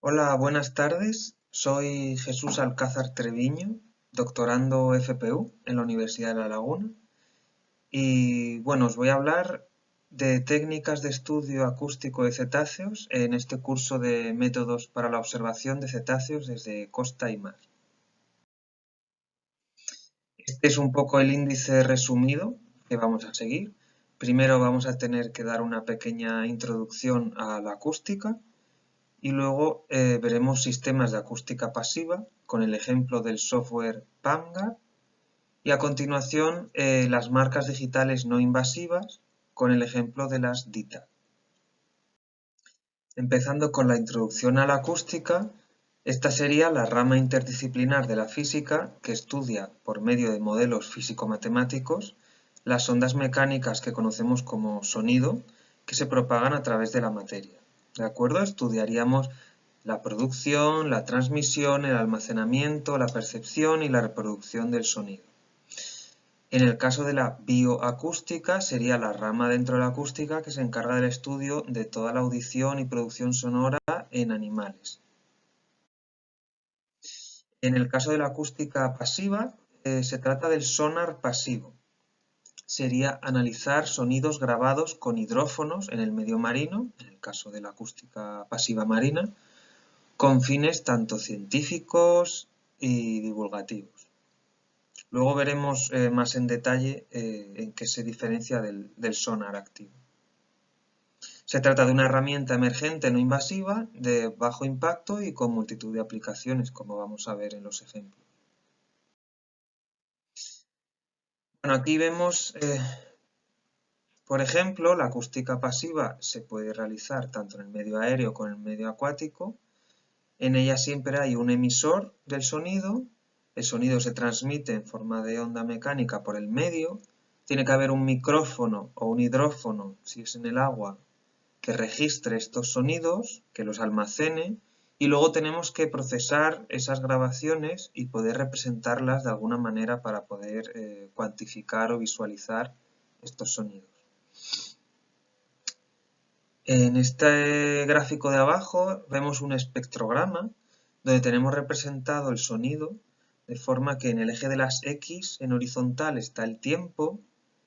Hola, buenas tardes. Soy Jesús Alcázar Treviño, doctorando Soy Jesús Alcázar Treviño, doctorando FPU en la Universidad de La Laguna. Y bueno, os voy a hablar de técnicas de estudio acústico de cetáceos en este curso de métodos para la observación de cetáceos desde costa y mar. Este es un poco el índice resumido que vamos a seguir. Primero vamos a tener que dar una pequeña introducción a la acústica. Y luego veremos sistemas de acústica pasiva con el ejemplo del software PAMGAR y a continuación las marcas digitales no invasivas con el ejemplo de las DITA. Empezando con la introducción a la acústica, esta sería la rama interdisciplinar de la física que estudia por medio de modelos físico-matemáticos las ondas mecánicas que conocemos como sonido que se propagan a través de la materia. ¿De acuerdo? Estudiaríamos la producción, la transmisión, el almacenamiento, la percepción y la reproducción del sonido. En el caso de la bioacústica sería la rama dentro de la acústica que se encarga del estudio de toda la audición y producción sonora en animales. En el caso de la acústica pasiva se trata del sonar pasivo. Sería analizar sonidos grabados con hidrófonos en el medio marino, en el caso de la acústica pasiva marina, con fines tanto científicos y divulgativos. Luego veremos más en detalle en qué se diferencia del sonar activo. Se trata de una herramienta emergente no invasiva, de bajo impacto y con multitud de aplicaciones, como vamos a ver en los ejemplos. Bueno, aquí vemos, por ejemplo, la acústica pasiva se puede realizar tanto en el medio aéreo como en el medio acuático. En ella siempre hay un emisor del sonido. El sonido se transmite en forma de onda mecánica por el medio. Tiene que haber un micrófono o un hidrófono, si es en el agua, que registre estos sonidos, que los almacene, y luego tenemos que procesar esas grabaciones y poder representarlas de alguna manera para poder cuantificar o visualizar estos sonidos. En este gráfico de abajo vemos un espectrograma donde tenemos representado el sonido de forma que en el eje de las X en horizontal está el tiempo,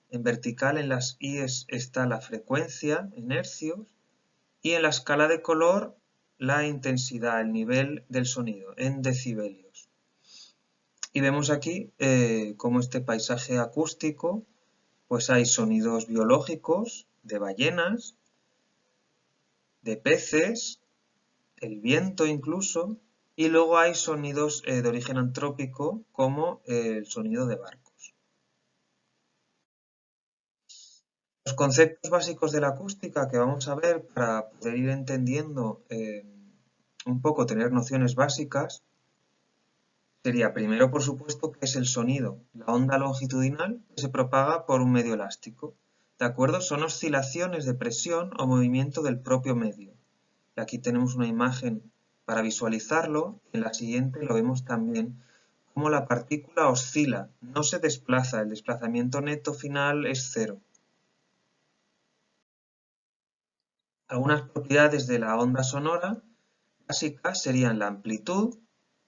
en vertical en las Y está la frecuencia en hercios y en la escala de color la intensidad, el nivel del sonido en decibelios. Y vemos aquí cómo este paisaje acústico, pues hay sonidos biológicos de ballenas, de peces, el viento incluso, y luego hay sonidos de origen antrópico como el sonido de barcos. Los conceptos básicos de la acústica que vamos a ver para poder ir entendiendo un poco, tener nociones básicas, sería primero, por supuesto, que es el sonido, la onda longitudinal que se propaga por un medio elástico. ¿De acuerdo? Son oscilaciones de presión o movimiento del propio medio. Y aquí tenemos una imagen para visualizarlo. En la siguiente lo vemos también cómo la partícula oscila, no se desplaza, el desplazamiento neto final es cero. Algunas propiedades de la onda sonora básicas serían la amplitud,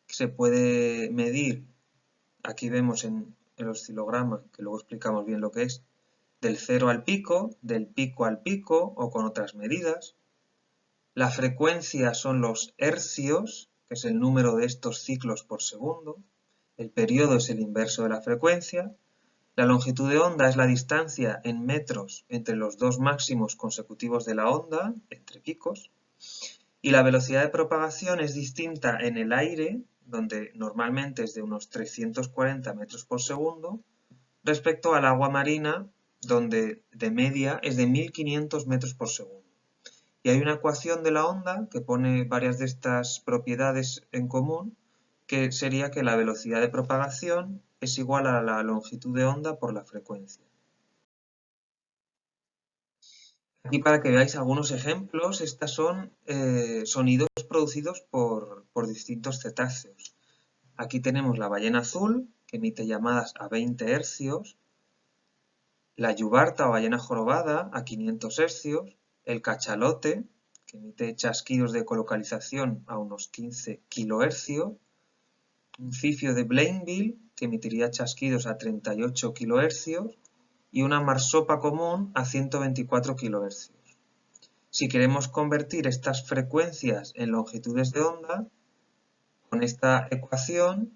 que se puede medir, aquí vemos en el oscilograma, que luego explicamos bien lo que es, del cero al pico, del pico al pico o con otras medidas. La frecuencia son los hercios, que es el número de estos ciclos por segundo. El periodo es el inverso de la frecuencia. La longitud de onda es la distancia en metros entre los dos máximos consecutivos de la onda, entre picos. Y la velocidad de propagación es distinta en el aire, donde normalmente es de unos 340 metros por segundo, respecto al agua marina, donde de media es de 1500 metros por segundo. Y hay una ecuación de la onda que pone varias de estas propiedades en común, que sería que la velocidad de propagación es igual a la longitud de onda por la frecuencia. Aquí para que veáis algunos ejemplos, estos son sonidos producidos por distintos cetáceos. Aquí tenemos la ballena azul, que emite llamadas a 20 hercios, la yubarta o ballena jorobada a 500 hercios, el cachalote, que que emite chasquidos de ecolocalización a unos 15 kHz, un cifio de Blainville, que emitiría chasquidos a 38 kHz, y una marsopa común a 124 kHz. Si queremos convertir estas frecuencias en longitudes de onda, con esta ecuación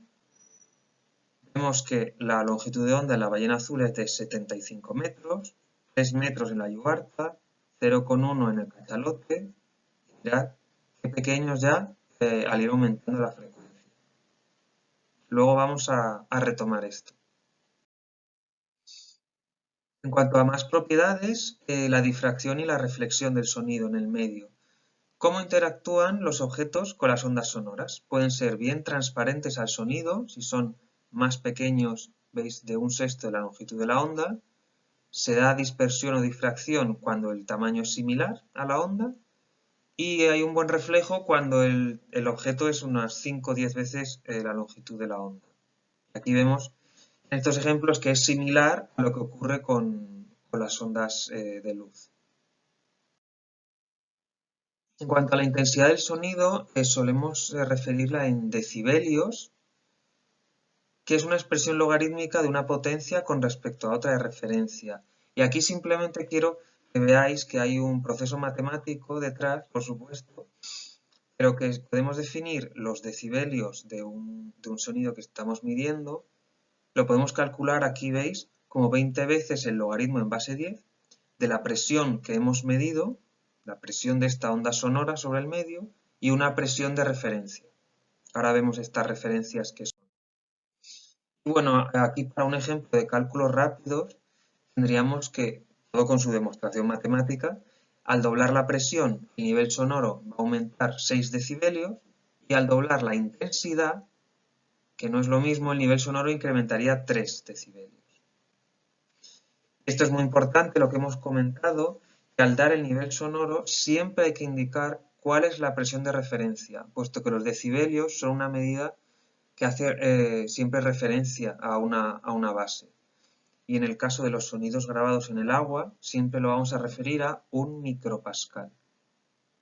vemos que la longitud de onda en la ballena azul es de 75 metros, 3 metros en la yubarta, 0,1 en el cachalote. Mirad qué pequeños ya al ir aumentando la frecuencia. Luego vamos a retomar esto. En cuanto a más propiedades, la difracción y la reflexión del sonido en el medio. ¿Cómo interactúan los objetos con las ondas sonoras? Pueden ser bien transparentes al sonido, si son más pequeños, veis, de 1/6 de la longitud de la onda. Se da dispersión o difracción cuando el tamaño es similar a la onda. Y hay un buen reflejo cuando el objeto es unas 5 o 10 veces la longitud de la onda. Aquí vemos en estos ejemplos que es similar a lo que ocurre con las ondas de luz. En cuanto a la intensidad del sonido, solemos referirla en decibelios, que es una expresión logarítmica de una potencia con respecto a otra de referencia. Y aquí simplemente quiero que veáis que hay un proceso matemático detrás, por supuesto, pero que podemos definir los decibelios de un sonido que estamos midiendo. Lo podemos calcular, aquí veis, como 20 veces el logaritmo en base 10 de la presión que hemos medido, la presión de esta onda sonora sobre el medio, y una presión de referencia. Ahora vemos estas referencias que son. Y bueno, aquí para un ejemplo de cálculos rápidos, tendríamos que, todo con su demostración matemática, al doblar la presión, el nivel sonoro va a aumentar 6 decibelios, y al doblar la intensidad, que no es lo mismo, el nivel sonoro incrementaría 3 decibelios. Esto es muy importante, lo que hemos comentado, que al dar el nivel sonoro siempre hay que indicar cuál es la presión de referencia, puesto que los decibelios son una medida que hace siempre referencia a una base. Y en el caso de los sonidos grabados en el agua, siempre lo vamos a referir a 1 micropascal.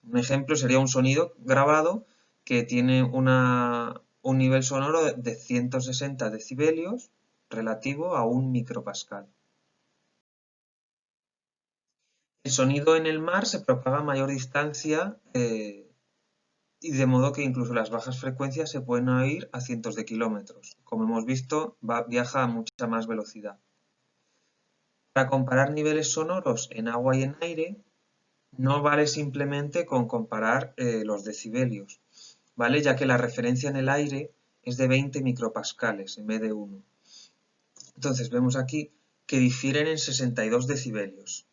Un ejemplo sería un sonido grabado que tiene un nivel sonoro de 160 decibelios relativo a 1 micropascal. El sonido en el mar se propaga a mayor distancia y de modo que incluso las bajas frecuencias se pueden oír a cientos de kilómetros. Como hemos visto, viaja a mucha más velocidad. Para comparar niveles sonoros en agua y en aire, no vale simplemente con comparar los decibelios, ¿vale? Ya que la referencia en el aire es de 20 micropascales en vez de 1. Entonces vemos aquí que difieren en 62 decibelios,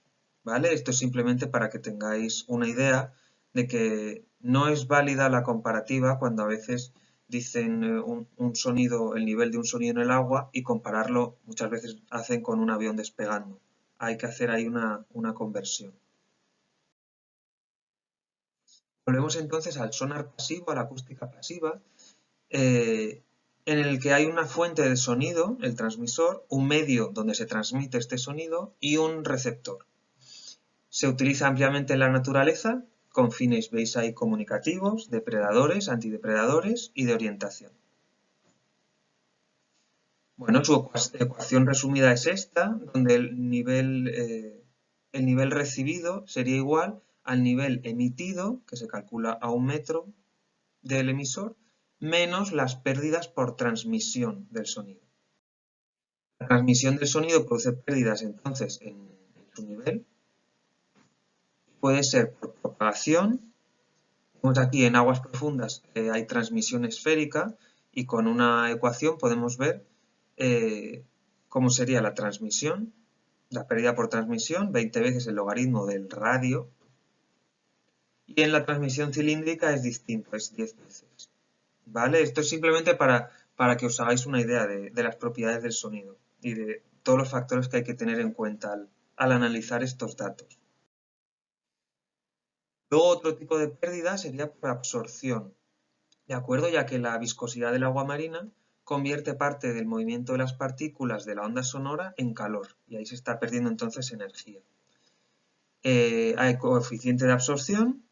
¿vale? Esto es simplemente para que tengáis una idea de que no es válida la comparativa cuando a veces dicen el nivel de un sonido en el agua y compararlo muchas veces hacen con un avión despegando. Hay que hacer ahí una conversión. Volvemos entonces al sonar pasivo, a la acústica pasiva, en el que hay una fuente de sonido, el transmisor, un medio donde se transmite este sonido y un receptor. Se utiliza ampliamente en la naturaleza con fines, veis ahí, comunicativos, depredadores, antidepredadores y de orientación. Bueno, su ecuación resumida es esta, donde el nivel recibido sería igual al nivel emitido, que se calcula a 1 metro del emisor, menos las pérdidas por transmisión del sonido. La transmisión del sonido produce pérdidas entonces en su nivel. Puede ser por propagación. Vemos aquí en aguas profundas hay transmisión esférica y con una ecuación podemos ver cómo sería la transmisión, la pérdida por transmisión, 20 veces el logaritmo del radio. Y en la transmisión cilíndrica es distinto, es 10 veces. ¿Vale? Esto es simplemente para que os hagáis una idea de las propiedades del sonido y de todos los factores que hay que tener en cuenta al analizar estos datos. Luego otro tipo de pérdida sería por absorción, ¿de acuerdo? Ya que la viscosidad del agua marina convierte parte del movimiento de las partículas de la onda sonora en calor y ahí se está perdiendo entonces energía. Hay coeficiente de absorción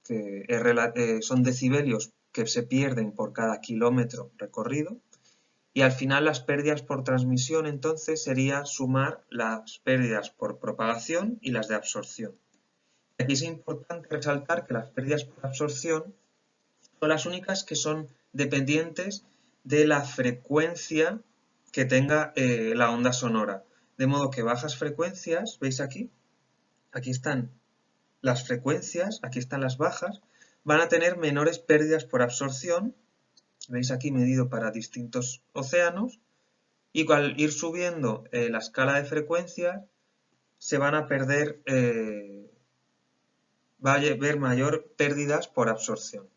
que son decibelios que se pierden por cada kilómetro recorrido. Y al final las pérdidas por transmisión entonces sería sumar las pérdidas por propagación y las de absorción. Aquí es importante resaltar que las pérdidas por absorción son las únicas que son dependientes de la frecuencia que tenga la onda sonora. De modo que bajas frecuencias, ¿veis aquí? Aquí están las frecuencias, aquí están las bajas, van a tener menores pérdidas por absorción, veis aquí medido para distintos océanos, y al ir subiendo la escala de frecuencias se van a perder, va a haber mayor pérdidas por absorción.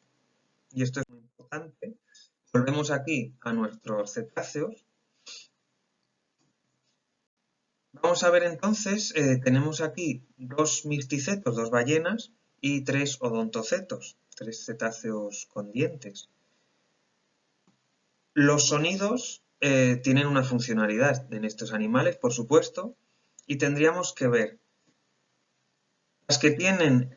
Y esto es muy importante. Volvemos aquí a nuestros cetáceos. Vamos a ver entonces, tenemos aquí dos misticetos, dos ballenas, y tres odontocetos, tres cetáceos con dientes. Los sonidos tienen una funcionalidad en estos animales, por supuesto, y tendríamos que ver. Las que tienen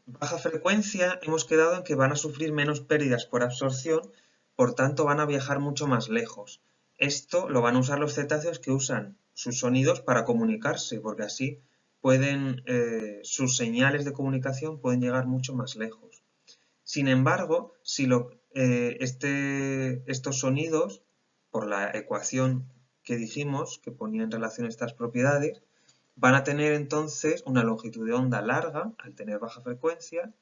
baja frecuencia hemos quedado en que van a sufrir menos pérdidas por absorción, por tanto van a viajar mucho más lejos. Esto lo van a usar los cetáceos que usan sus sonidos para comunicarse, porque así pueden, sus señales de comunicación pueden llegar mucho más lejos. Sin embargo, si estos sonidos, por la ecuación que dijimos, que ponía en relación estas propiedades, van a tener entonces una longitud de onda larga, al tener baja frecuencia,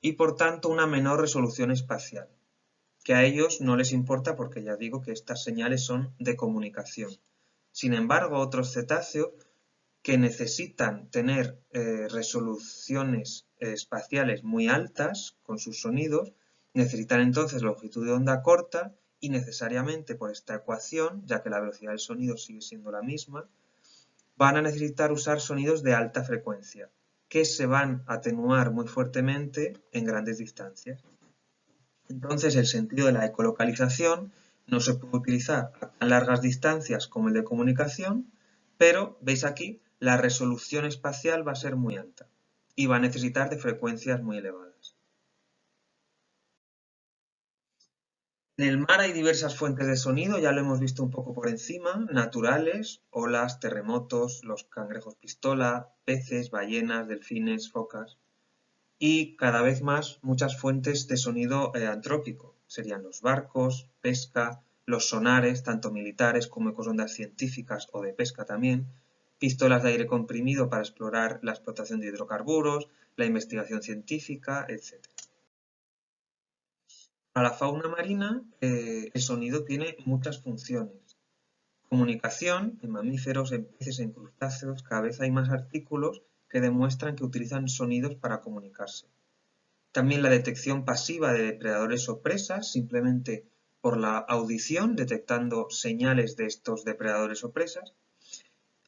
y por tanto una menor resolución espacial, que a ellos no les importa porque ya digo que estas señales son de comunicación. Sin embargo, otros cetáceos que necesitan tener resoluciones espaciales muy altas con sus sonidos, necesitan entonces longitud de onda corta y necesariamente por esta ecuación, ya que la velocidad del sonido sigue siendo la misma, van a necesitar usar sonidos de alta frecuencia, que se van a atenuar muy fuertemente en grandes distancias. Entonces, el sentido de la ecolocalización no se puede utilizar a tan largas distancias como el de comunicación, pero, veis aquí, la resolución espacial va a ser muy alta y va a necesitar de frecuencias muy elevadas. En el mar hay diversas fuentes de sonido, ya lo hemos visto un poco por encima, naturales, olas, terremotos, los cangrejos pistola, peces, ballenas, delfines, focas, y cada vez más muchas fuentes de sonido antrópico, serían los barcos, pesca, los sonares, tanto militares como ecosondas científicas o de pesca también, pistolas de aire comprimido para explorar la explotación de hidrocarburos, la investigación científica, etc. Para la fauna marina, el sonido tiene muchas funciones. Comunicación, en mamíferos, en peces, en crustáceos, cada vez hay más artículos que demuestran que utilizan sonidos para comunicarse. También la detección pasiva de depredadores o presas, simplemente por la audición, detectando señales de estos depredadores o presas.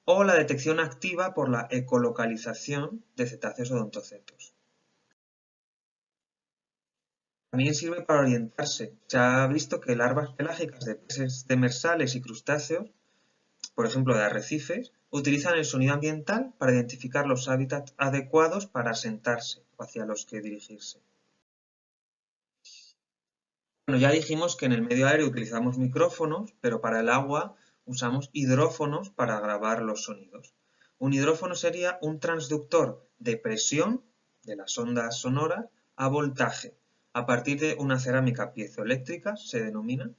O la detección activa por la ecolocalización de cetáceos odontocetos. También sirve para orientarse. Se ha visto que larvas pelágicas de peces demersales y crustáceos, por ejemplo de arrecifes, utilizan el sonido ambiental para identificar los hábitats adecuados para asentarse o hacia los que dirigirse. Bueno, ya dijimos que en el medio aéreo utilizamos micrófonos, pero para el agua usamos hidrófonos para grabar los sonidos. Un hidrófono sería un transductor de presión de las ondas sonoras a voltaje, a partir de una cerámica piezoeléctrica, se denomina,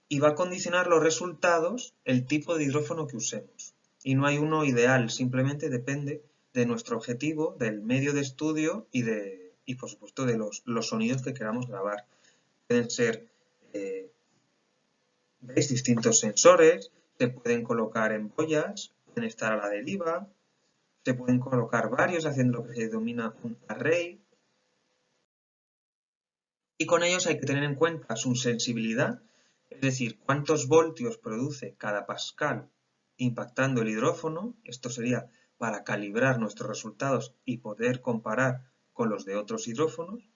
y va a condicionar los resultados el tipo de hidrófono que usemos. Y no hay uno ideal, simplemente depende de nuestro objetivo, del medio de estudio y por supuesto de los sonidos que queramos grabar. Pueden ser, ¿veis? Distintos sensores, se pueden colocar en boyas, pueden estar a la deriva, se pueden colocar varios haciendo lo que se denomina un array. Y con ellos hay que tener en cuenta su sensibilidad, es decir, cuántos voltios produce cada pascal impactando el hidrófono. Esto sería para calibrar nuestros resultados y poder comparar con los de otros hidrófonos,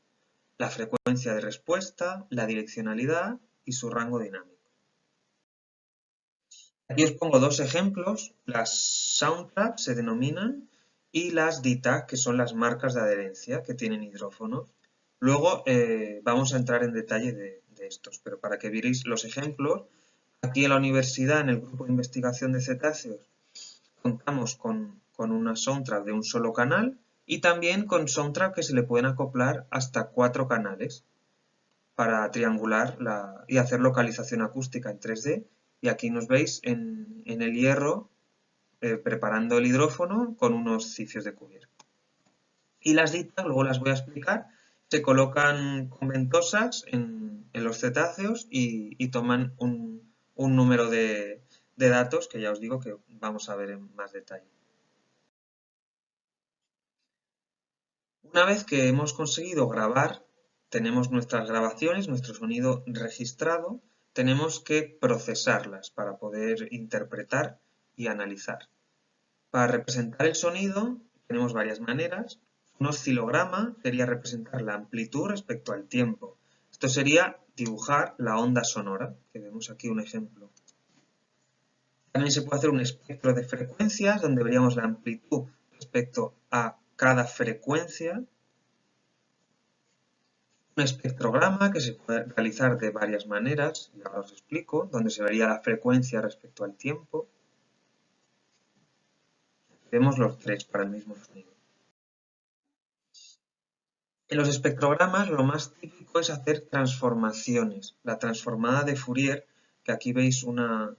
la frecuencia de respuesta, la direccionalidad y su rango dinámico. Aquí os pongo dos ejemplos, las soundtraps se denominan, y las DITA, que son las marcas de adherencia que tienen hidrófonos. Luego vamos a entrar en detalle de estos, pero para que veáis los ejemplos, aquí en la universidad, en el grupo de investigación de cetáceos, contamos con una soundtrack de un solo canal y también con soundtrack que se le pueden acoplar hasta 4 canales para triangular y hacer localización acústica en 3D. Y aquí nos veis en el hierro preparando el hidrófono con unos cicios de Cuvier. Y las ditas, luego las voy a explicar, se colocan con ventosas en los cetáceos y toman un número de datos que ya os digo que vamos a ver en más detalle. Una vez que hemos conseguido grabar, tenemos nuestras grabaciones, nuestro sonido registrado, tenemos que procesarlas para poder interpretar y analizar. Para representar el sonido tenemos varias maneras. Un oscilograma sería representar la amplitud respecto al tiempo. Esto sería dibujar la onda sonora, que vemos aquí un ejemplo. También se puede hacer un espectro de frecuencias, donde veríamos la amplitud respecto a cada frecuencia. Un espectrograma que se puede realizar de varias maneras, y ahora os explico, donde se vería la frecuencia respecto al tiempo. Vemos los tres para el mismo sonido. En los espectrogramas lo más típico es hacer transformaciones. La transformada de Fourier, que aquí veis una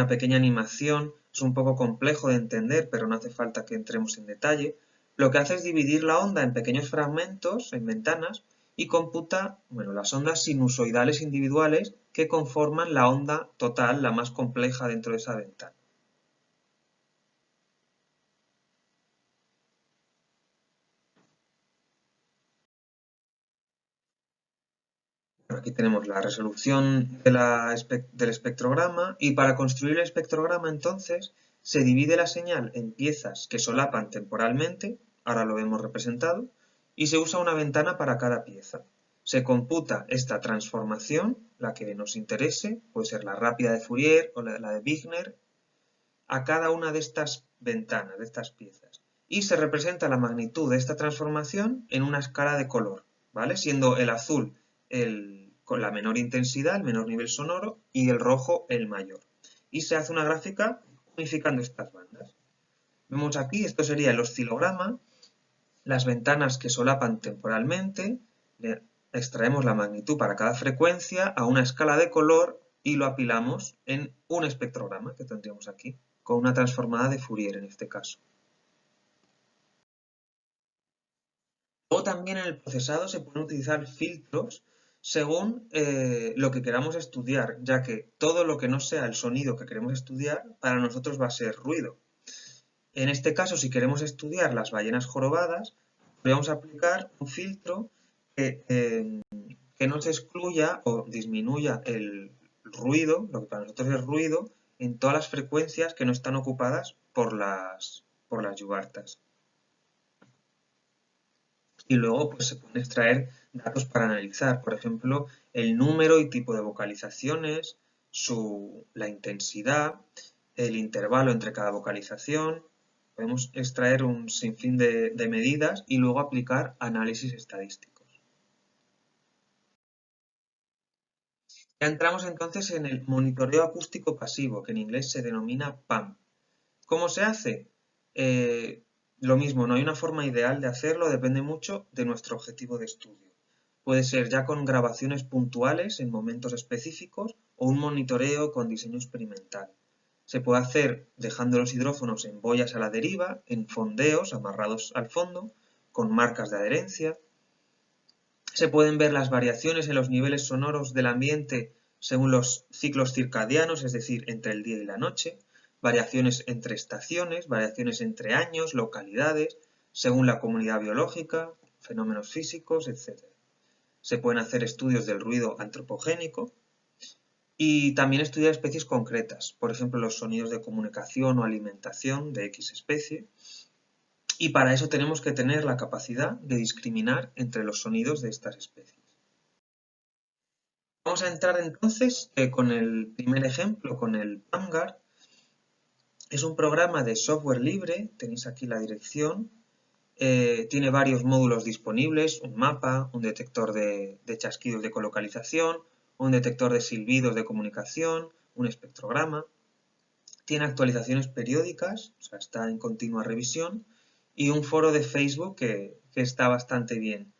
pequeña animación, es un poco complejo de entender, pero no hace falta que entremos en detalle. Lo que hace es dividir la onda en pequeños fragmentos, en ventanas, y computa las ondas sinusoidales individuales que conforman la onda total, la más compleja dentro de esa ventana. Aquí tenemos la resolución del espectrograma y para construir el espectrograma entonces se divide la señal en piezas que solapan temporalmente, ahora lo vemos representado, y se usa una ventana para cada pieza. Se computa esta transformación, la que nos interese, puede ser la rápida de Fourier o la de Wigner, a cada una de estas ventanas, de estas piezas. Y se representa la magnitud de esta transformación en una escala de color, ¿vale? Siendo el azul con la menor intensidad, el menor nivel sonoro, y el rojo el mayor. Y se hace una gráfica unificando estas bandas. Vemos aquí, esto sería el oscilograma, las ventanas que solapan temporalmente, extraemos la magnitud para cada frecuencia a una escala de color y lo apilamos en un espectrograma que tendríamos aquí, con una transformada de Fourier en este caso. Luego también en el procesado se pueden utilizar filtros según lo que queramos estudiar, ya que todo lo que no sea el sonido que queremos estudiar, para nosotros va a ser ruido. En este caso, si queremos estudiar las ballenas jorobadas, podemos aplicar un filtro que nos excluya o disminuya el ruido, lo que para nosotros es ruido, en todas las frecuencias que no están ocupadas por las yubartas. Y luego pues, se pueden extraer datos para analizar, por ejemplo, el número y tipo de vocalizaciones, la intensidad, el intervalo entre cada vocalización. Podemos extraer un sinfín de medidas y luego aplicar análisis estadísticos. Ya entramos entonces en el monitoreo acústico pasivo, que en inglés se denomina PAM. ¿Cómo se hace? Lo mismo, no hay una forma ideal de hacerlo, depende mucho de nuestro objetivo de estudio. Puede ser ya con grabaciones puntuales en momentos específicos o un monitoreo con diseño experimental. Se puede hacer dejando los hidrófonos en boyas a la deriva, en fondeos amarrados al fondo, con marcas de adherencia. Se pueden ver las variaciones en los niveles sonoros del ambiente según los ciclos circadianos, es decir, entre el día y la noche, variaciones entre estaciones, variaciones entre años, localidades, según la comunidad biológica, fenómenos físicos, etc. Se pueden hacer estudios del ruido antropogénico y también estudiar especies concretas, por ejemplo, los sonidos de comunicación o alimentación de X especie. Y para eso tenemos que tener la capacidad de discriminar entre los sonidos de estas especies. Vamos a entrar entonces con el primer ejemplo, con el PAMGAR. Es un programa de software libre, tenéis aquí la dirección, Tiene varios módulos disponibles, un mapa, un detector de chasquidos de colocalización, un detector de silbidos de comunicación, un espectrograma. Tiene actualizaciones periódicas, o sea, está en continua revisión, y un foro de Facebook que está bastante bien.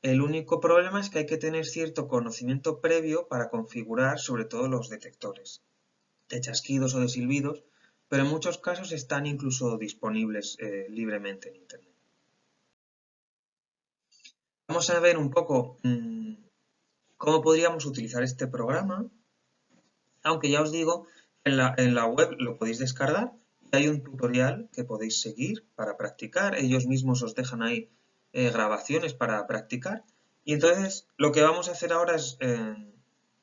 El único problema es que hay que tener cierto conocimiento previo para configurar sobre todo los detectores de chasquidos o de silbidos, pero en muchos casos están incluso disponibles libremente en Internet. Vamos a ver un poco cómo podríamos utilizar este programa, aunque ya os digo, en la web lo podéis descargar y hay un tutorial que podéis seguir para practicar. Ellos mismos os dejan ahí grabaciones para practicar. Y entonces lo que vamos a hacer ahora es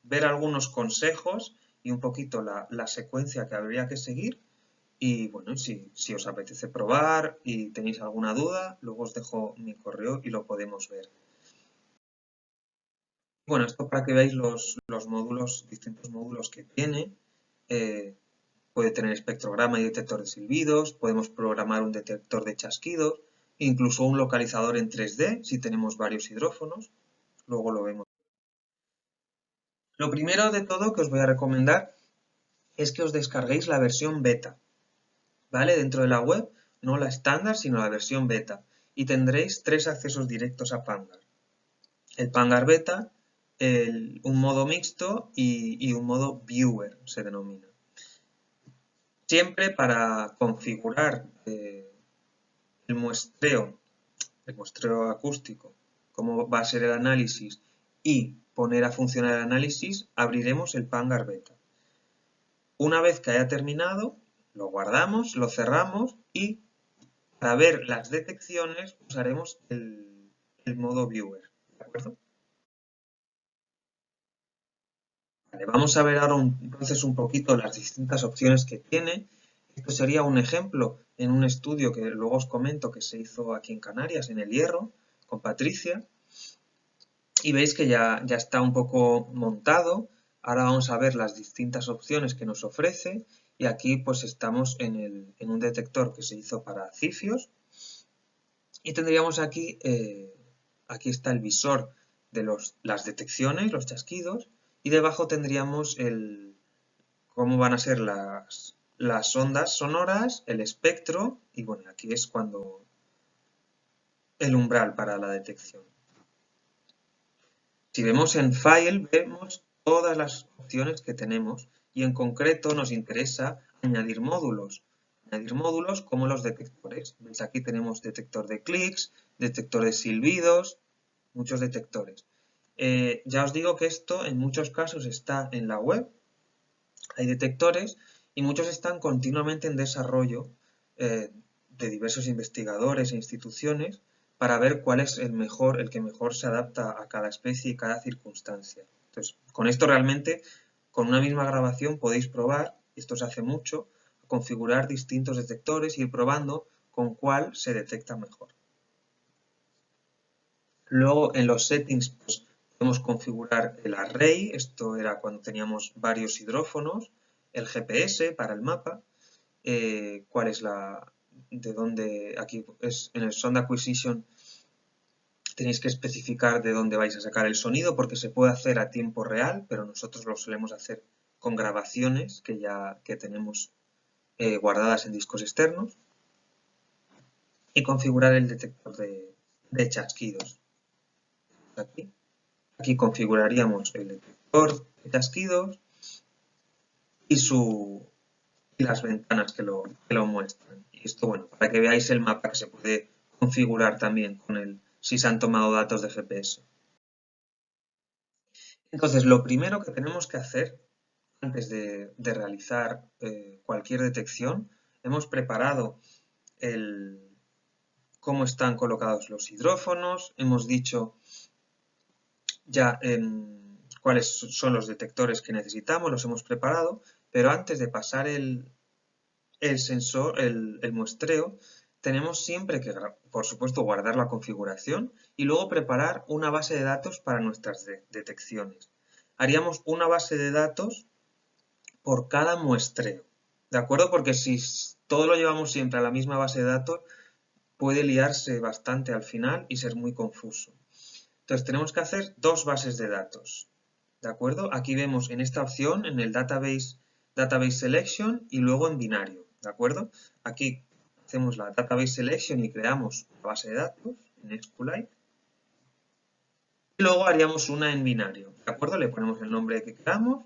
ver algunos consejos y un poquito la secuencia que habría que seguir. Y bueno, si os apetece probar y tenéis alguna duda, luego os dejo mi correo y lo podemos ver. Bueno, esto para que veáis los módulos, distintos módulos que tiene. Eh, Puede tener espectrograma y detector de silbidos, podemos programar un detector de chasquidos, incluso un localizador en 3D si tenemos varios hidrófonos. Luego lo vemos. Lo primero de todo que os voy a recomendar es que os descarguéis la versión beta, ¿vale? Dentro de la web, no la estándar, sino la versión beta. Y tendréis 3 accesos directos a Pangar. El Pangar beta, un modo mixto y un modo viewer, se denomina. Siempre para configurar el muestreo acústico, cómo va a ser el análisis y poner a funcionar el análisis, abriremos el Pangar beta. Una vez que haya terminado, lo guardamos, lo cerramos y para ver las detecciones usaremos el modo viewer. ¿De acuerdo? Vale, vamos a ver ahora entonces un poquito las distintas opciones que tiene. Esto sería un ejemplo en un estudio que luego os comento que se hizo aquí en Canarias, en El Hierro, con Patricia. Y veis que ya está un poco montado. Ahora vamos a ver las distintas opciones que nos ofrece. Y aquí pues estamos en un detector que se hizo para cifios. Y tendríamos aquí está el visor de las detecciones, los chasquidos. Y debajo tendríamos cómo van a ser las ondas sonoras, el espectro. Y bueno, aquí es cuando el umbral para la detección. Si vemos en File, vemos todas las opciones que tenemos y en concreto nos interesa añadir módulos. Añadir módulos como los detectores. ¿Veis? Aquí tenemos detector de clics, detector de silbidos, muchos detectores. Ya os digo que esto en muchos casos está en la web, hay detectores y muchos están continuamente en desarrollo de diversos investigadores e instituciones para ver cuál es el que mejor se adapta a cada especie y cada circunstancia. Entonces, con esto realmente, con una misma grabación podéis probar, esto se hace mucho, configurar distintos detectores y ir probando con cuál se detecta mejor. Luego en los settings pues, podemos configurar el array, esto era cuando teníamos varios hidrófonos, el GPS para el mapa, cuál es de dónde, aquí es en el Sound Acquisition tenéis que especificar de dónde vais a sacar el sonido porque se puede hacer a tiempo real, pero nosotros lo solemos hacer con grabaciones que tenemos guardadas en discos externos y configurar el detector de chasquidos. Aquí configuraríamos el detector de chasquidos y las ventanas que lo muestran. Y esto, bueno, para que veáis el mapa que se puede configurar también si se han tomado datos de GPS. Entonces, lo primero que tenemos que hacer antes de realizar cualquier detección, hemos preparado cómo están colocados los hidrófonos, hemos dicho ya cuáles son los detectores que necesitamos, los hemos preparado, pero antes de pasar el sensor, el muestreo, tenemos siempre que, por supuesto, guardar la configuración y luego preparar una base de datos para nuestras detecciones. Haríamos una base de datos por cada muestreo, ¿de acuerdo? Porque si todo lo llevamos siempre a la misma base de datos, puede liarse bastante al final y ser muy confuso. Entonces tenemos que hacer dos bases de datos, ¿de acuerdo? Aquí vemos en esta opción, en el database selection y luego en binario, ¿de acuerdo? Aquí hacemos la database selection y creamos la base de datos en SQLite. Y luego haríamos una en binario, ¿de acuerdo? Le ponemos el nombre que queramos.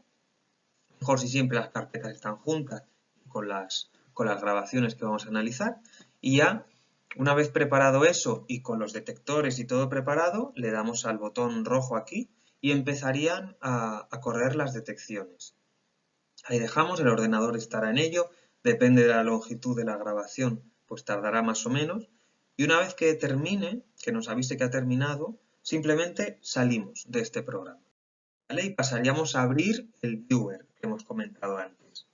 Mejor si siempre las carpetas están juntas con las grabaciones que vamos a analizar. Y ya, una vez preparado eso y con los detectores y todo preparado, le damos al botón rojo aquí y empezarían a correr las detecciones. Ahí dejamos, el ordenador estará en ello, depende de la longitud de la grabación, pues tardará más o menos. Y una vez que termine, que nos avise que ha terminado, simplemente salimos de este programa, ¿vale? Y pasaríamos a abrir el viewer que hemos comentado antes.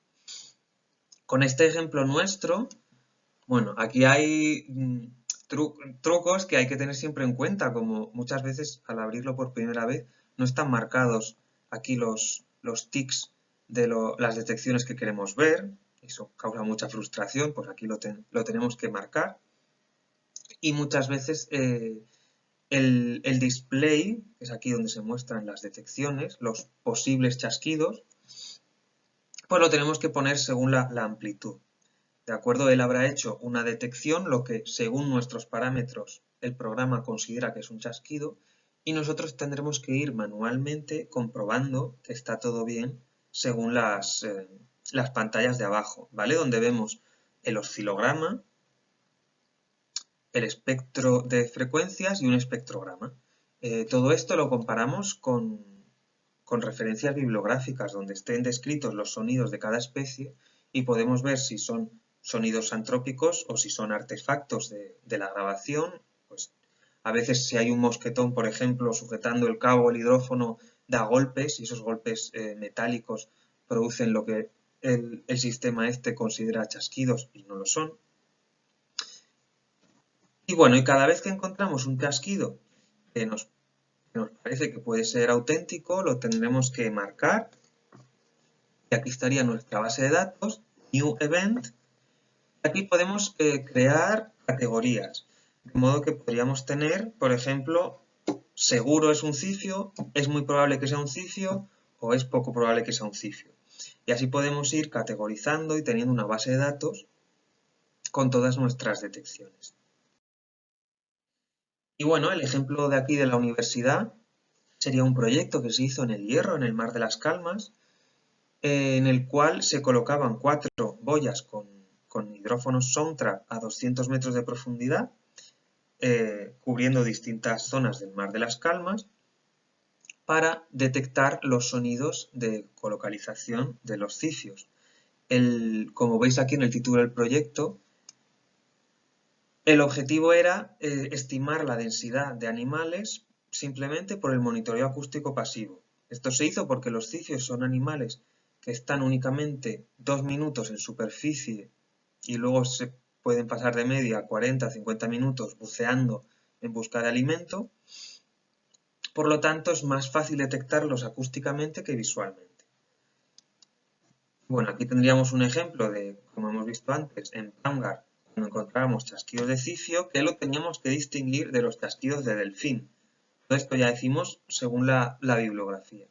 Con este ejemplo nuestro, bueno, aquí hay trucos que hay que tener siempre en cuenta, como muchas veces al abrirlo por primera vez no están marcados aquí los tics de las detecciones que queremos ver, eso causa mucha frustración, pues aquí lo tenemos que marcar. Y muchas veces el display, que es aquí donde se muestran las detecciones, los posibles chasquidos, pues lo tenemos que poner según la amplitud. ¿De acuerdo? Él habrá hecho una detección, lo que según nuestros parámetros el programa considera que es un chasquido, y nosotros tendremos que ir manualmente comprobando que está todo bien según las pantallas de abajo, ¿vale? Donde vemos el oscilograma, el espectro de frecuencias y un espectrograma. Todo esto lo comparamos con referencias bibliográficas donde estén descritos los sonidos de cada especie y podemos ver si son sonidos antrópicos o si son artefactos de la grabación. Pues a veces si hay un mosquetón, por ejemplo, sujetando el cabo o el hidrófono, da golpes y esos golpes metálicos producen lo que el sistema este considera chasquidos y no lo son. Y bueno, y cada vez que encontramos un chasquido que nos parece que puede ser auténtico, lo tendremos que marcar. Y aquí estaría nuestra base de datos, New Event. Aquí podemos crear categorías, de modo que podríamos tener, por ejemplo, seguro es un cifio, es muy probable que sea un cifio o es poco probable que sea un cifio. Y así podemos ir categorizando y teniendo una base de datos con todas nuestras detecciones. Y bueno, el ejemplo de aquí de la universidad sería un proyecto que se hizo en El Hierro, en el Mar de las Calmas, en el cual se colocaban 4 boyas con hidrófonos Soundtrack a 200 metros de profundidad, cubriendo distintas zonas del Mar de las Calmas, para detectar los sonidos de colocalización de los cifios. Como veis aquí en el título del proyecto, el objetivo era estimar la densidad de animales simplemente por el monitoreo acústico pasivo. Esto se hizo porque los cifios son animales que están únicamente 2 minutos en superficie y luego se pueden pasar de media 40-50 minutos buceando en busca de alimento. Por lo tanto, es más fácil detectarlos acústicamente que visualmente. Bueno, aquí tendríamos un ejemplo de, como hemos visto antes, en Pangar, cuando encontrábamos chasquidos de cifio, que lo teníamos que distinguir de los chasquidos de delfín. Todo esto ya decimos según la bibliografía.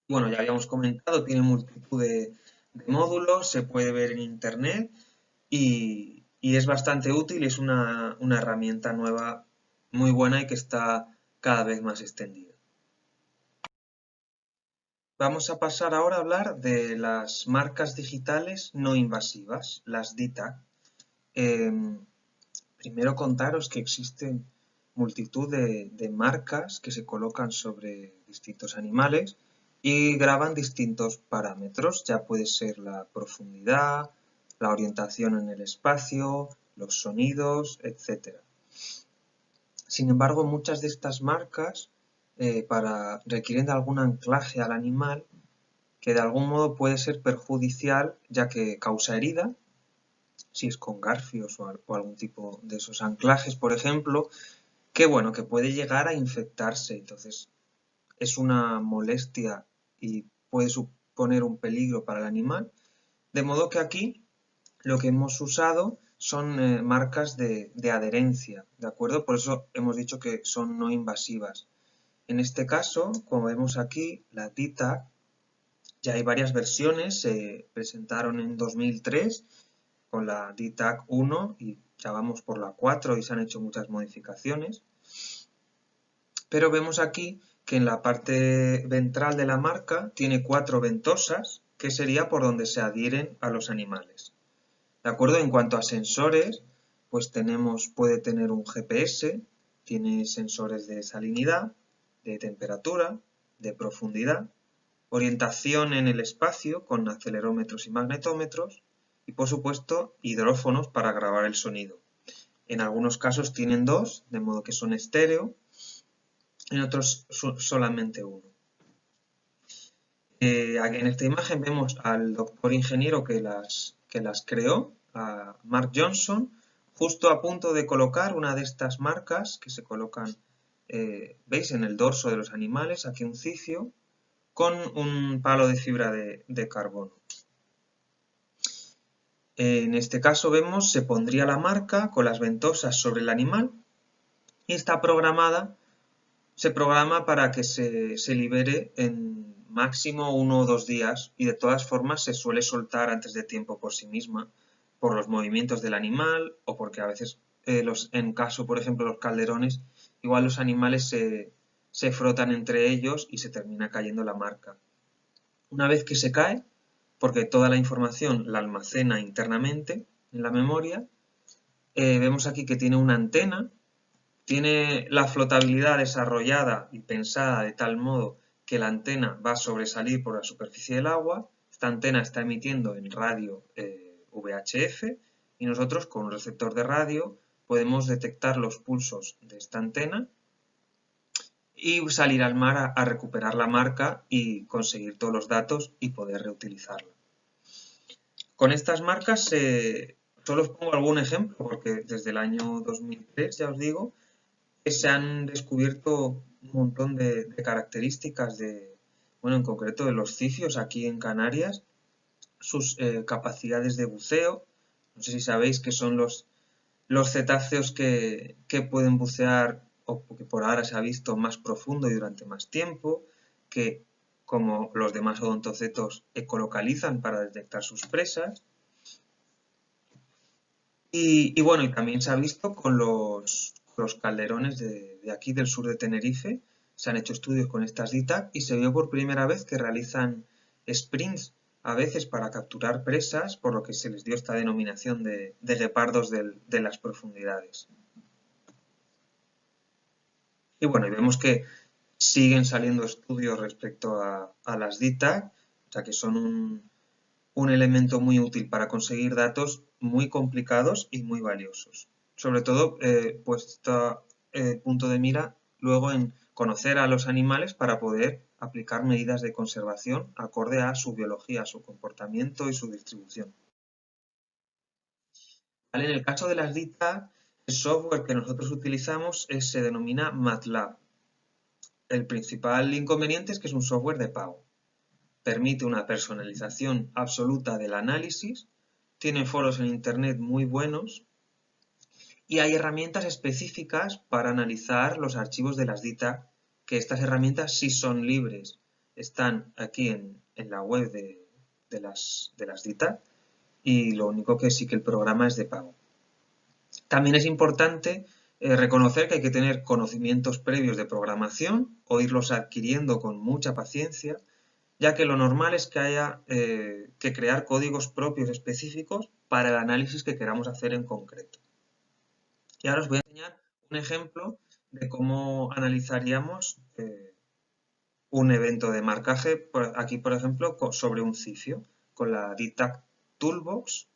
Bueno, ya habíamos comentado, tiene multitud de módulos, se puede ver en internet y es bastante útil y es una herramienta nueva muy buena y que está cada vez más extendida. Vamos a pasar ahora a hablar de las marcas digitales no invasivas, las DITAC. Primero contaros que existen multitud de marcas que se colocan sobre distintos animales y graban distintos parámetros, ya puede ser la profundidad, la orientación en el espacio, los sonidos, etc. Sin embargo, muchas de estas marcas requieren de algún anclaje al animal que de algún modo puede ser perjudicial ya que causa herida, si es con garfios o algún tipo de esos anclajes, por ejemplo, que bueno, que puede llegar a infectarse. Entonces, es una molestia y puede suponer un peligro para el animal. De modo que aquí lo que hemos usado son marcas de adherencia, ¿de acuerdo? Por eso hemos dicho que son no invasivas. En este caso, como vemos aquí, la DTAG, ya hay varias versiones, se presentaron en 2003 con la DTAG 1 y ya vamos por la 4 y se han hecho muchas modificaciones. Pero vemos aquí que en la parte ventral de la marca tiene 4 ventosas, que sería por donde se adhieren a los animales. ¿De acuerdo? En cuanto a sensores, pues puede tener un GPS, tiene sensores de salinidad, de temperatura, de profundidad, orientación en el espacio con acelerómetros y magnetómetros y, por supuesto, hidrófonos para grabar el sonido. En algunos casos tienen 2, de modo que son estéreo, en otros solamente uno. En esta imagen vemos al doctor ingeniero que las creó, a Mark Johnson, justo a punto de colocar una de estas marcas que se colocan, veis, en el dorso de los animales, aquí un cicio, con un palo de fibra de carbono. En este caso vemos, se pondría la marca con las ventosas sobre el animal y está se programa para que se libere en máximo 1 o 2 días y de todas formas se suele soltar antes de tiempo por sí misma, por los movimientos del animal o porque a veces, en caso, por ejemplo, los calderones, igual los animales se frotan entre ellos y se termina cayendo la marca. Una vez que se cae, porque toda la información la almacena internamente en la memoria, vemos aquí que tiene una antena, tiene la flotabilidad desarrollada y pensada de tal modo que la antena va a sobresalir por la superficie del agua. Esta antena está emitiendo en radio VHF y nosotros con un receptor de radio podemos detectar los pulsos de esta antena y salir al mar a recuperar la marca y conseguir todos los datos y poder reutilizarla. Con estas marcas solo os pongo algún ejemplo porque desde el año 2003, ya os digo, se han descubierto un montón de características bueno, en concreto de los cicios aquí en Canarias, sus capacidades de buceo. No sé si sabéis que son los cetáceos que pueden bucear o que por ahora se ha visto más profundo y durante más tiempo, que como los demás odontocetos ecolocalizan para detectar sus presas. Y bueno, y también se ha visto con los calderones de aquí del sur de Tenerife, se han hecho estudios con estas DTAG y se vio por primera vez que realizan sprints a veces para capturar presas, por lo que se les dio esta denominación de guepardos de las profundidades. Y bueno, y vemos que siguen saliendo estudios respecto a las DTAG, o sea que son un elemento muy útil para conseguir datos muy complicados y muy valiosos. Sobre todo, puesto punto de mira luego en conocer a los animales para poder aplicar medidas de conservación acorde a su biología, a su comportamiento y su distribución. ¿Vale? En el caso de las DTAG, el software que nosotros utilizamos se denomina MATLAB. El principal inconveniente es que es un software de pago. Permite una personalización absoluta del análisis, tiene foros en Internet muy buenos y hay herramientas específicas para analizar los archivos de las DTAG, que estas herramientas sí son libres. Están aquí en la web de las DTAG y lo único que sí que el programa es de pago. También es importante reconocer que hay que tener conocimientos previos de programación o irlos adquiriendo con mucha paciencia, ya que lo normal es que haya que crear códigos propios específicos para el análisis que queramos hacer en concreto. Y ahora os voy a enseñar un ejemplo de cómo analizaríamos un evento de marcaje, aquí por ejemplo, sobre un cicio, con la DTAG Toolbox.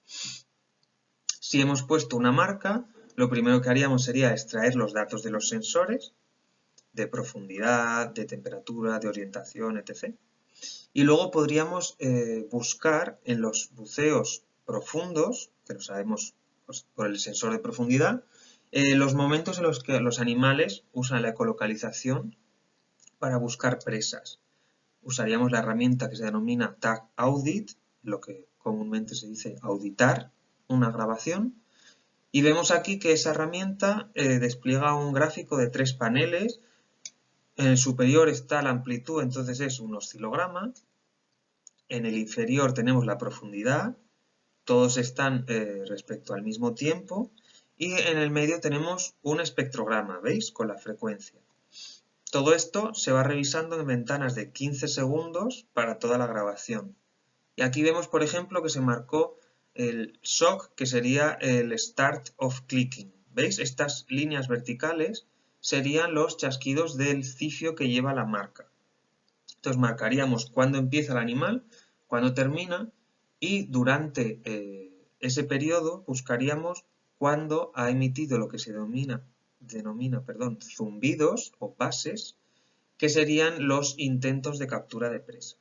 Si hemos puesto una marca, lo primero que haríamos sería extraer los datos de los sensores, de profundidad, de temperatura, de orientación, etc. Y luego podríamos buscar en los buceos profundos, que lo sabemos pues, por el sensor de profundidad, los momentos en los que los animales usan la ecolocalización para buscar presas. Usaríamos la herramienta que se denomina Tag Audit, lo que comúnmente se dice auditar una grabación, Y vemos aquí que esa herramienta despliega un gráfico de 3 paneles. En el superior está la amplitud, entonces es un oscilograma. En el inferior tenemos la profundidad. Todos están respecto al mismo tiempo. Y en el medio tenemos un espectrograma, ¿veis? Con la frecuencia. Todo esto se va revisando en ventanas de 15 segundos para toda la grabación. Y aquí vemos, por ejemplo, que se marcó el shock, que sería el start of clicking. ¿Veis? Estas líneas verticales serían los chasquidos del cifio que lleva la marca. Entonces marcaríamos cuándo empieza el animal, cuándo termina, y durante ese periodo buscaríamos cuándo ha emitido lo que se denomina zumbidos o pases, que serían los intentos de captura de presa.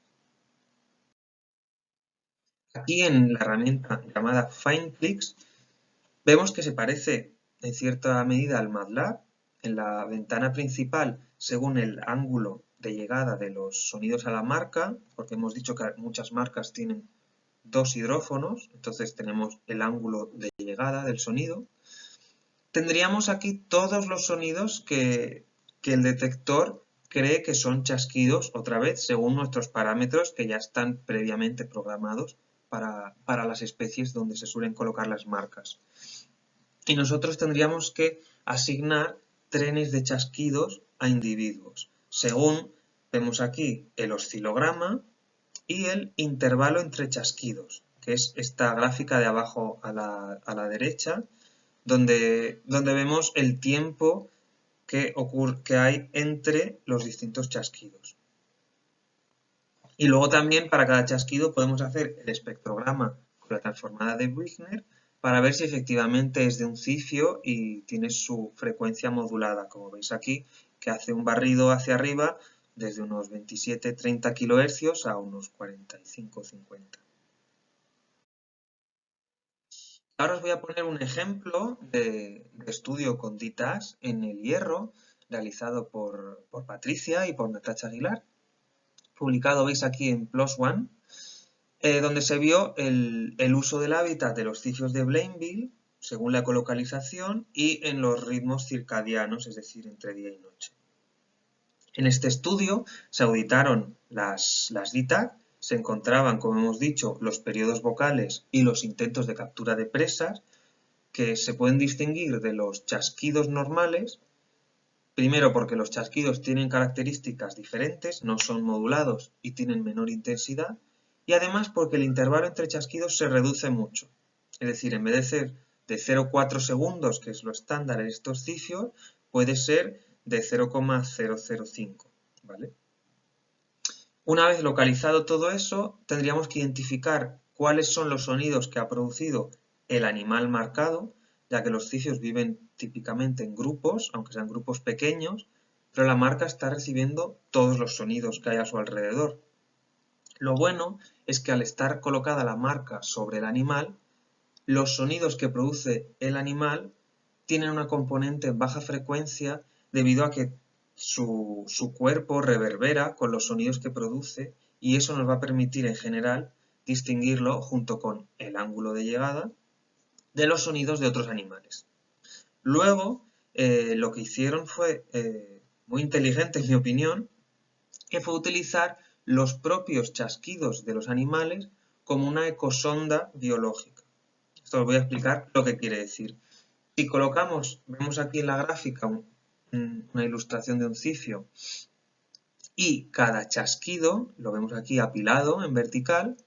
Aquí en la herramienta llamada FindClicks vemos que se parece en cierta medida al MATLAB. En la ventana principal, según el ángulo de llegada de los sonidos a la marca, porque hemos dicho que muchas marcas tienen dos hidrófonos, entonces tenemos el ángulo de llegada del sonido. Tendríamos aquí todos los sonidos que el detector cree que son chasquidos, otra vez, según nuestros parámetros que ya están previamente programados para las especies donde se suelen colocar las marcas. Y nosotros tendríamos que asignar trenes de chasquidos a individuos, según vemos aquí el oscilograma y el intervalo entre chasquidos, que es esta gráfica de abajo a la derecha, donde vemos el tiempo que hay entre los distintos chasquidos. Y luego también para cada chasquido podemos hacer el espectrograma con la transformada de Wigner para ver si efectivamente es de un cifio y tiene su frecuencia modulada, como veis aquí, que hace un barrido hacia arriba desde unos 27-30 kHz a unos 45-50. Ahora os voy a poner un ejemplo de estudio con DITAS en el hierro, realizado por Patricia y por Natacha Aguilar, publicado, veis aquí, en PLOS ONE, donde se vio el uso del hábitat de los cifios de Blainville, según la ecolocalización, y en los ritmos circadianos, es decir, entre día y noche. En este estudio se auditaron las DITAC, se encontraban, como hemos dicho, los periodos vocales y los intentos de captura de presas, que se pueden distinguir de los chasquidos normales, primero porque los chasquidos tienen características diferentes, no son modulados y tienen menor intensidad, y además porque el intervalo entre chasquidos se reduce mucho. Es decir, en vez de ser de 0,4 segundos, que es lo estándar en estos cifios, puede ser de 0,005, ¿vale? Una vez localizado todo eso, tendríamos que identificar cuáles son los sonidos que ha producido el animal marcado, ya que los cifios viven típicamente en grupos, aunque sean grupos pequeños, pero la marca está recibiendo todos los sonidos que hay a su alrededor. Lo bueno es que al estar colocada la marca sobre el animal, los sonidos que produce el animal tienen una componente en baja frecuencia debido a que su cuerpo reverbera con los sonidos que produce y eso nos va a permitir en general distinguirlo junto con el ángulo de llegada de los sonidos de otros animales. Luego, lo que hicieron fue muy inteligente, en mi opinión, que fue utilizar los propios chasquidos de los animales como una ecosonda biológica. Esto os voy a explicar lo que quiere decir. Si colocamos, vemos aquí en la gráfica una ilustración de un cifio y cada chasquido, lo vemos aquí apilado en vertical,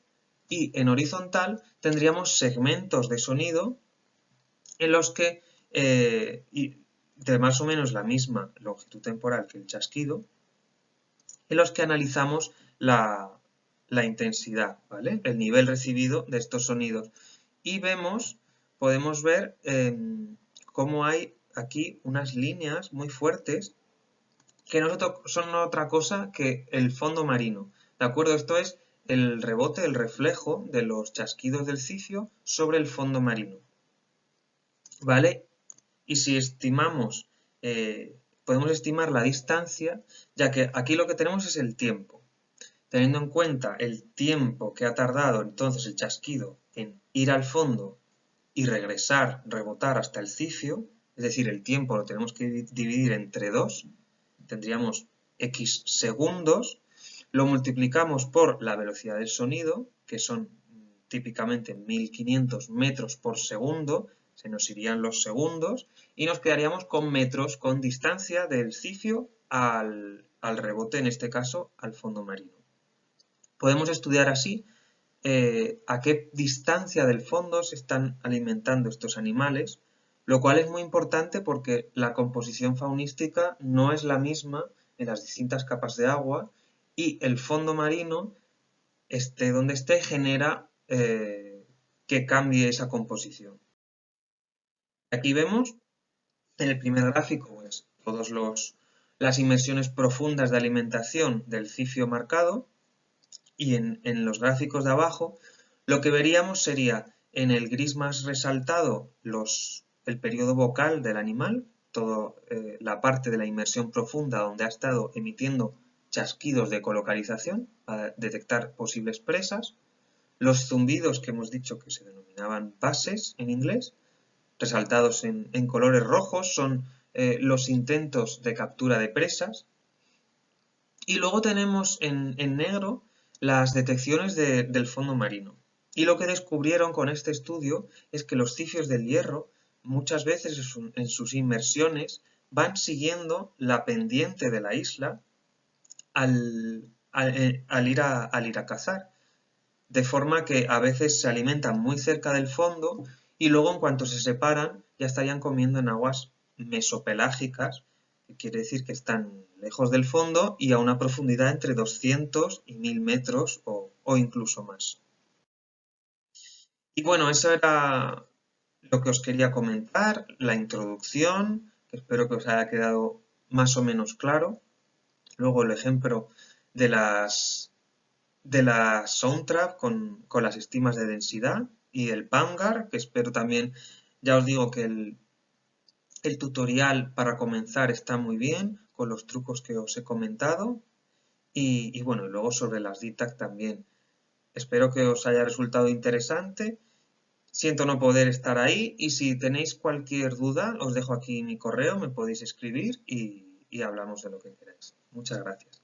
y en horizontal tendríamos segmentos de sonido en los que, de más o menos la misma longitud temporal que el chasquido, en los que analizamos la intensidad, ¿vale? El nivel recibido de estos sonidos. Y podemos ver cómo hay aquí unas líneas muy fuertes que no son otra cosa que el fondo marino. ¿De acuerdo? Esto es el rebote, el reflejo de los chasquidos del cifio sobre el fondo marino. ¿Vale? Y si estimamos, podemos estimar la distancia, ya que aquí lo que tenemos es el tiempo. Teniendo en cuenta el tiempo que ha tardado entonces el chasquido en ir al fondo y regresar, rebotar hasta el cifio, es decir, el tiempo lo tenemos que dividir entre 2, tendríamos x segundos, lo multiplicamos por la velocidad del sonido, que son típicamente 1500 metros por segundo, se nos irían los segundos, y nos quedaríamos con metros, con distancia del cifio al rebote, en este caso al fondo marino. Podemos estudiar así a qué distancia del fondo se están alimentando estos animales, lo cual es muy importante porque la composición faunística no es la misma en las distintas capas de agua y el fondo marino, esté donde esté, genera que cambie esa composición. Aquí vemos en el primer gráfico pues, todas las inmersiones profundas de alimentación del cifio marcado, y en los gráficos de abajo lo que veríamos sería en el gris más resaltado el periodo vocal del animal, toda la parte de la inmersión profunda donde ha estado emitiendo chasquidos de ecolocalización para detectar posibles presas, los zumbidos que hemos dicho que se denominaban passes en inglés, resaltados en colores rojos, son los intentos de captura de presas, y luego tenemos en negro las detecciones del fondo marino. Y lo que descubrieron con este estudio es que los cifios del hierro muchas veces en sus inmersiones van siguiendo la pendiente de la isla al ir a cazar. De forma que a veces se alimentan muy cerca del fondo y luego en cuanto se separan ya estarían comiendo en aguas mesopelágicas, que quiere decir que están lejos del fondo y a una profundidad entre 200 y 1000 metros o incluso más. Y bueno, eso era lo que os quería comentar, la introducción, que espero que os haya quedado más o menos claro. Luego el ejemplo de la Soundtrap con las estimas de densidad y el Pangar, que espero también, ya os digo que el tutorial para comenzar está muy bien, con los trucos que os he comentado. Y bueno, luego sobre las DTAC también. Espero que os haya resultado interesante. Siento no poder estar ahí y si tenéis cualquier duda os dejo aquí mi correo, me podéis escribir y hablamos de lo que queráis. Muchas gracias.